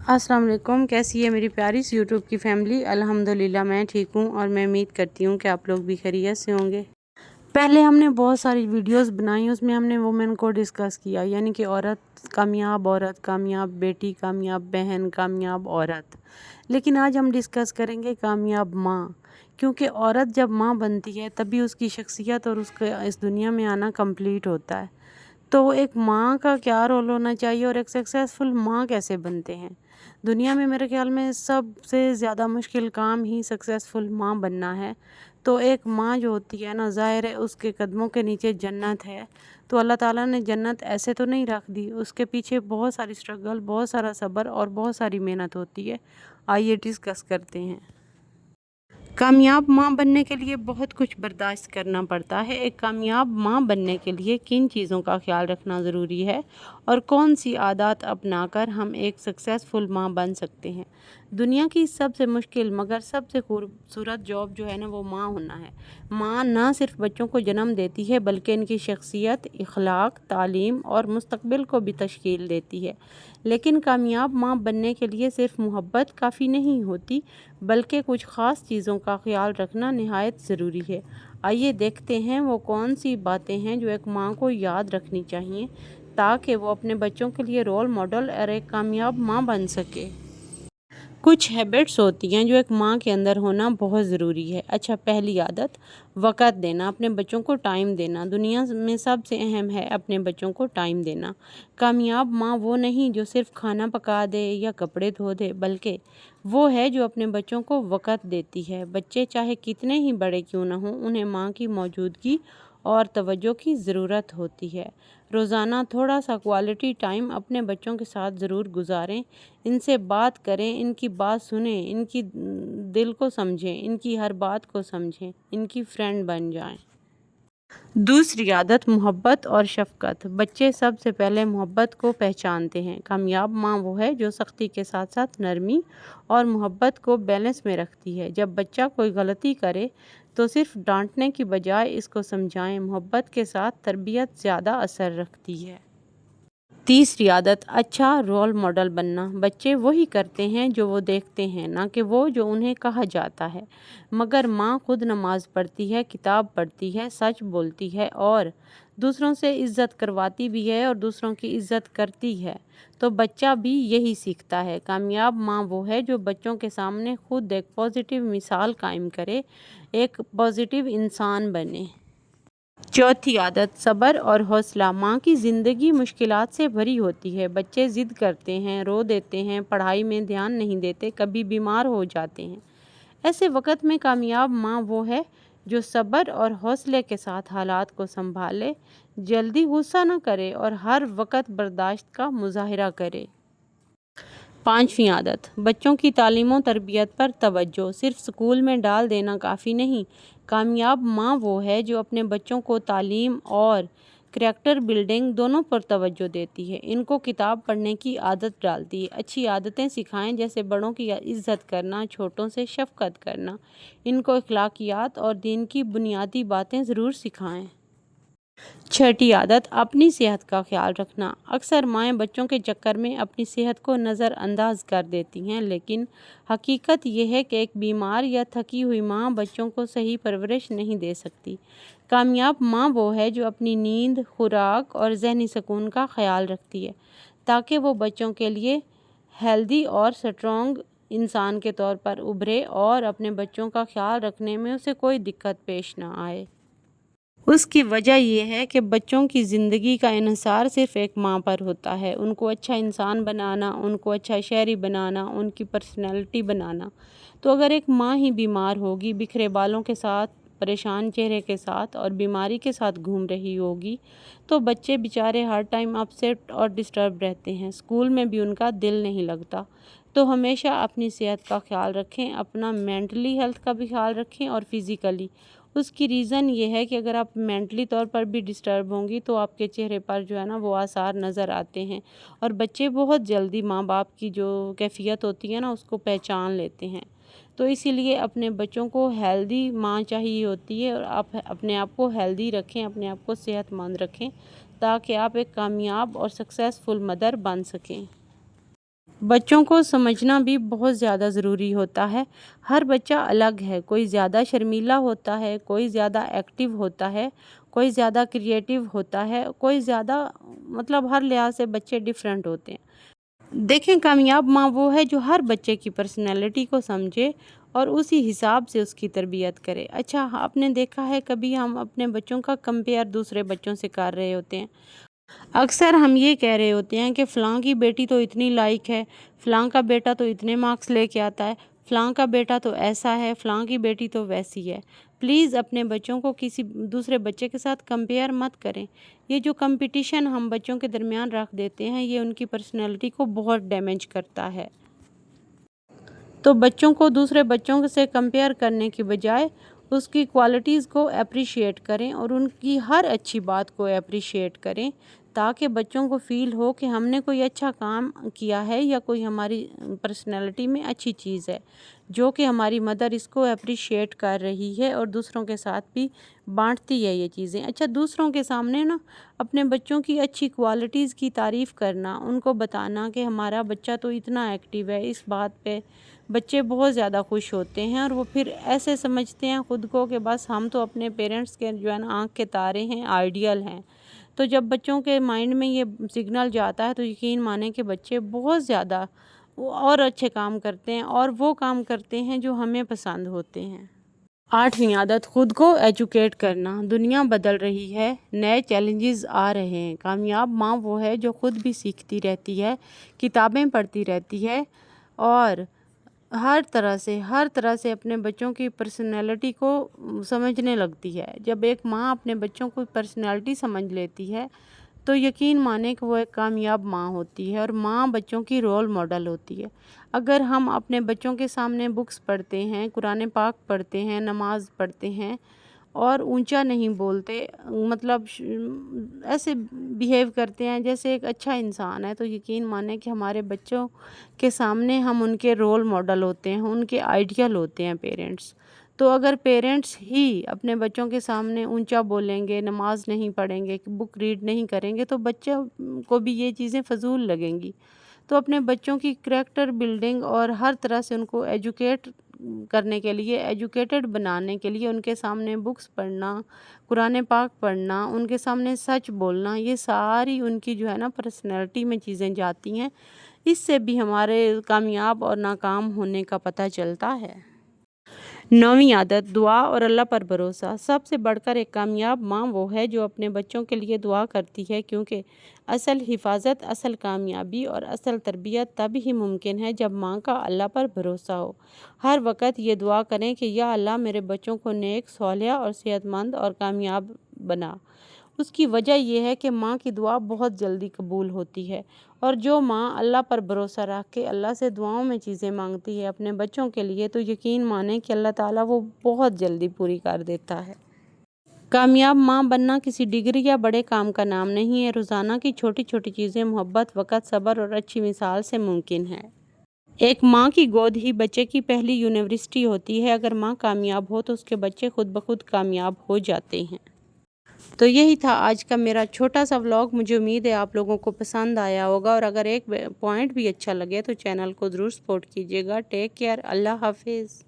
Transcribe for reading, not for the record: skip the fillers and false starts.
अस्सलाम वालेकुम। कैसी है मेरी प्यारी सी यूट्यूब की फैमिली। अल्हम्दुलिल्लाह मैं ठीक हूँ और मैं उम्मीद करती हूँ कि आप लोग भी खैरियत से होंगे। पहले हमने बहुत सारी वीडियोस बनाई, उसमें हमने वुमेन को डिस्कस किया, यानी कि औरत, कामयाब बेटी, कामयाब बहन, कामयाब औरत। लेकिन आज हम डिस्कस करेंगे कामयाब माँ, क्योंकि औरत जब माँ बनती है तभी उसकी शख्सियत और उसका इस दुनिया में आना कंप्लीट होता है। तो एक माँ का क्या रोल होना चाहिए और एक सक्सेसफुल माँ कैसे बनते हैं। दुनिया में मेरे ख्याल में सबसे ज़्यादा मुश्किल काम ही सक्सेसफुल माँ बनना है। तो एक माँ जो होती है ना, ज़ाहिर है उसके कदमों के नीचे जन्नत है। तो अल्लाह ताला ने जन्नत ऐसे तो नहीं रख दी, उसके पीछे बहुत सारी स्ट्रगल, बहुत सारा सब्र और बहुत सारी मेहनत होती है। आइए डिस्कस करते हैं। कामयाब माँ बनने के लिए बहुत कुछ बर्दाश्त करना पड़ता है। एक कामयाब माँ बनने के लिए किन चीज़ों का ख्याल रखना ज़रूरी है और कौन सी आदत अपनाकर हम एक सक्सेसफुल माँ बन सकते हैं। दुनिया की सबसे मुश्किल मगर सबसे खूबसूरत जॉब जो है ना, वो माँ होना है। माँ ना सिर्फ बच्चों को जन्म देती है बल्कि इनकी शख्सियत, इखलाक, तालीम और मुस्तकबिल को भी तश्कील देती है। लेकिन कामयाब माँ बनने के लिए सिर्फ मोहब्बत काफ़ी नहीं होती, बल्कि कुछ ख़ास चीज़ों का ख्याल रखना नहायत ज़रूरी है। आइए देखते हैं वो कौन सी बातें हैं जो एक माँ को याद रखनी चाहिए ताकि वो अपने बच्चों के लिए रोल मॉडल और एक कामयाब माँ बन सके। कुछ हैबिट्स होती हैं जो एक माँ के अंदर होना बहुत ज़रूरी है। अच्छा, पहली आदत वक़्त देना, अपने बच्चों को टाइम देना। दुनिया में सबसे अहम है अपने बच्चों को टाइम देना। कामयाब माँ वो नहीं जो सिर्फ खाना पका दे या कपड़े धो दे, बल्कि वो है जो अपने बच्चों को वक़्त देती है। बच्चे चाहे कितने ही बड़े क्यों ना हों, उन्हें माँ की मौजूदगी और तवज्जो की ज़रूरत होती है। रोज़ाना थोड़ा सा क्वालिटी टाइम अपने बच्चों के साथ ज़रूर गुजारें। इनसे बात करें, इनकी बात सुनें, इनकी दिल को समझें, इनकी हर बात को समझें, इनकी फ्रेंड बन जाएं। दूसरी आदत मोहब्बत और शफ़क़त। बच्चे सबसे पहले मोहब्बत को पहचानते हैं। कामयाब माँ वो है जो सख्ती के साथ साथ नरमी और मोहब्बत को बैलेंस में रखती है। जब बच्चा कोई गलती करे तो सिर्फ डांटने की बजाय इसको समझाएं। मोहब्बत के साथ तरबियत ज़्यादा असर रखती है। तीसरी आदत अच्छा रोल मॉडल बनना। बच्चे वही करते हैं जो वो देखते हैं, ना कि वो जो उन्हें कहा जाता है। मगर माँ खुद नमाज पढ़ती है, किताब पढ़ती है, सच बोलती है और दूसरों से इज्जत करवाती भी है और दूसरों की इज्जत करती है, तो बच्चा भी यही सीखता है। कामयाब माँ वो है जो बच्चों के सामने खुद एक पॉजिटिव मिसाल कायम करे, एक पॉजिटिव इंसान बने। चौथी आदत सब्र और हौसला। माँ की ज़िंदगी मुश्किलात से भरी होती है। बच्चे ज़िद करते हैं, रो देते हैं, पढ़ाई में ध्यान नहीं देते, कभी बीमार हो जाते हैं। ऐसे वक्त में कामयाब माँ वो है जो सब्र और हौसले के साथ हालात को संभाले, जल्दी गुस्सा न करे और हर वक्त बर्दाश्त का मुजाहिरा करे। पांचवी आदत बच्चों की तालीम और तरबियत पर तवज्जो। सिर्फ स्कूल में डाल देना काफ़ी नहीं। कामयाब माँ वो है जो अपने बच्चों को तालीम और करैक्टर बिल्डिंग दोनों पर तवज्जो देती है। इनको किताब पढ़ने की आदत डालती है, अच्छी आदतें सिखाएं, जैसे बड़ों की इज्जत करना, छोटों से शफकत करना। इनको अखलाकियात और दीन की बुनियादी बातें ज़रूर सिखाएं। छठी आदत अपनी सेहत का ख्याल रखना। अक्सर माएँ बच्चों के चक्कर में अपनी सेहत को नज़रअंदाज कर देती हैं, लेकिन हकीकत यह है कि एक बीमार या थकी हुई माँ बच्चों को सही परवरिश नहीं दे सकती। कामयाब माँ वो है जो अपनी नींद, खुराक और जहनी सुकून का ख्याल रखती है, ताकि वो बच्चों के लिए हेल्दी और स्ट्रॉन्ग इंसान के तौर पर उभरे और अपने बच्चों का ख्याल रखने में उसे कोई दिक्कत पेश ना आए। उसकी वजह यह है कि बच्चों की ज़िंदगी का इन्हिसार सिर्फ़ एक माँ पर होता है। उनको अच्छा इंसान बनाना, उनको अच्छा शहरी बनाना, उनकी पर्सनैलिटी बनाना। तो अगर एक माँ ही बीमार होगी, बिखरे बालों के साथ, परेशान चेहरे के साथ और बीमारी के साथ घूम रही होगी, तो बच्चे बेचारे हर टाइम अपसेट और डिस्टर्ब रहते हैं। स्कूल में भी उनका दिल नहीं लगता। तो हमेशा अपनी सेहत का ख्याल रखें, अपना मेंटली हेल्थ का भी ख्याल रखें और फिज़िकली। उसकी रीज़न ये है कि अगर आप मेंटली तौर पर भी डिस्टर्ब होंगी तो आपके चेहरे पर जो है ना, वो आसार नज़र आते हैं और बच्चे बहुत जल्दी माँ बाप की जो कैफियत होती है ना, उसको पहचान लेते हैं। तो इसीलिए अपने बच्चों को हेल्दी माँ चाहिए होती है और आप अपने आप को हेल्दी रखें, अपने आप को सेहतमंद रखें, ताकि आप एक कामयाब और सक्सेसफुल मदर बन सकें। بچوں کو سمجھنا بھی بہت زیادہ ضروری ہوتا ہے۔ ہر بچہ الگ ہے، کوئی زیادہ شرمیلا ہوتا ہے، کوئی زیادہ ایکٹیو ہوتا ہے، کوئی زیادہ کریٹیو ہوتا ہے، کوئی زیادہ ہر لحاظ سے بچے ڈیفرنٹ ہوتے ہیں۔ دیکھیں، کامیاب ماں وہ ہے جو ہر بچے کی پرسنالٹی کو سمجھے اور اسی حساب سے اس کی تربیت کرے۔ اچھا، آپ نے دیکھا ہے کبھی ہم اپنے بچوں کا کمپیئر دوسرے بچوں سے کر رہے ہوتے ہیں؟ اکثر ہم یہ کہہ رہے ہوتے ہیں کہ فلاں کی بیٹی تو اتنی لائق ہے، فلاں کا بیٹا تو اتنے مارکس لے کے آتا ہے، فلاں کا بیٹا تو ایسا ہے، فلاں کی بیٹی تو ویسی ہے۔ پلیز اپنے بچوں کو کسی دوسرے بچے کے ساتھ کمپیئر مت کریں۔ یہ جو کمپٹیشن ہم بچوں کے درمیان رکھ دیتے ہیں، یہ ان کی پرسنالٹی کو بہت ڈیمیج کرتا ہے۔ تو بچوں کو دوسرے بچوں سے کمپیئر کرنے کی بجائے اس کی کوالٹیز کو اپریشیٹ کریں اور ان کی ہر اچھی بات کو اپریشیٹ کریں، تاکہ بچوں کو فیل ہو کہ ہم نے کوئی اچھا کام کیا ہے یا کوئی ہماری پرسنالٹی میں اچھی چیز ہے، جو کہ ہماری مدر اس کو اپریشیٹ کر رہی ہے اور دوسروں کے ساتھ بھی بانٹتی ہے یہ چیزیں۔ اچھا، دوسروں کے سامنے اپنے بچوں کی اچھی کوالٹیز کی تعریف کرنا، ان کو بتانا کہ ہمارا بچہ تو اتنا ایکٹیو ہے، اس بات پہ بچے بہت زیادہ خوش ہوتے ہیں اور وہ پھر ایسے سمجھتے ہیں خود کو کہ بس ہم تو اپنے پیرنٹس کے آنکھ کے تارے ہیں، آئیڈیل ہیں۔ تو جب بچوں کے مائنڈ میں یہ سگنل جاتا ہے تو یقین مانیں کہ بچے بہت زیادہ اور اچھے کام کرتے ہیں اور وہ کام کرتے ہیں جو ہمیں پسند ہوتے ہیں۔ 8ویں عادت، خود کو ایجوکیٹ کرنا۔ دنیا بدل رہی ہے، نئے چیلنجز آ رہے ہیں۔ کامیاب ماں وہ ہے جو خود بھی سیکھتی رہتی ہے، کتابیں پڑھتی رہتی ہے اور ہر طرح سے اپنے بچوں کی پرسنالٹی کو سمجھنے لگتی ہے۔ جب ایک ماں اپنے بچوں کو پرسنالٹی سمجھ لیتی ہے تو یقین مانیں کہ وہ ایک کامیاب ماں ہوتی ہے اور ماں بچوں کی رول ماڈل ہوتی ہے۔ اگر ہم اپنے بچوں کے سامنے بکس پڑھتے ہیں، قرآن پاک پڑھتے ہیں، نماز پڑھتے ہیں اور اونچا نہیں بولتے، ایسے بیہیو کرتے ہیں جیسے ایک اچھا انسان ہے، تو یقین مانیں کہ ہمارے بچوں کے سامنے ہم ان کے رول ماڈل ہوتے ہیں، ان کے آئیڈیل ہوتے ہیں پیرنٹس۔ تو اگر پیرنٹس ہی اپنے بچوں کے سامنے اونچا بولیں گے، نماز نہیں پڑھیں گے، بک ریڈ نہیں کریں گے، تو بچوں کو بھی یہ چیزیں فضول لگیں گی۔ تو اپنے بچوں کی کریکٹر بلڈنگ اور ہر طرح سے ان کو ایجوکیٹ کرنے کے لیے، ایجوکیٹڈ بنانے کے لیے ان کے سامنے بکس پڑھنا، قرآن پاک پڑھنا، ان کے سامنے سچ بولنا، یہ ساری ان کی پرسنالٹی میں چیزیں جاتی ہیں۔ اس سے بھی ہمارے کامیاب اور ناکام ہونے کا پتہ چلتا ہے۔ 9ویں عادت، دعا اور اللہ پر بھروسہ۔ سب سے بڑھ کر ایک کامیاب ماں وہ ہے جو اپنے بچوں کے لیے دعا کرتی ہے، کیونکہ اصل حفاظت، اصل کامیابی اور اصل تربیت تب ہی ممکن ہے جب ماں کا اللہ پر بھروسہ ہو۔ ہر وقت یہ دعا کریں کہ یا اللہ میرے بچوں کو نیک، صالح اور صحت مند اور کامیاب بنا۔ اس کی وجہ یہ ہے کہ ماں کی دعا بہت جلدی قبول ہوتی ہے، اور جو ماں اللہ پر بھروسہ رکھ کے اللہ سے دعاؤں میں چیزیں مانگتی ہے اپنے بچوں کے لیے، تو یقین مانیں کہ اللہ تعالیٰ وہ بہت جلدی پوری کر دیتا ہے۔ کامیاب ماں بننا کسی ڈگری یا بڑے کام کا نام نہیں ہے، روزانہ کی چھوٹی چھوٹی چیزیں محبت، وقت، صبر اور اچھی مثال سے ممکن ہے۔ ایک ماں کی گود ہی بچے کی پہلی یونیورسٹی ہوتی ہے۔ اگر ماں کامیاب ہو تو اس کے بچے خود بخود کامیاب ہو جاتے ہیں۔ تو یہی تھا آج کا میرا چھوٹا سا ولاگ۔ مجھے امید ہے آپ لوگوں کو پسند آیا ہوگا، اور اگر ایک پوائنٹ بھی اچھا لگے تو چینل کو ضرور سپورٹ کیجیے گا۔ ٹیک کیئر، اللہ حافظ۔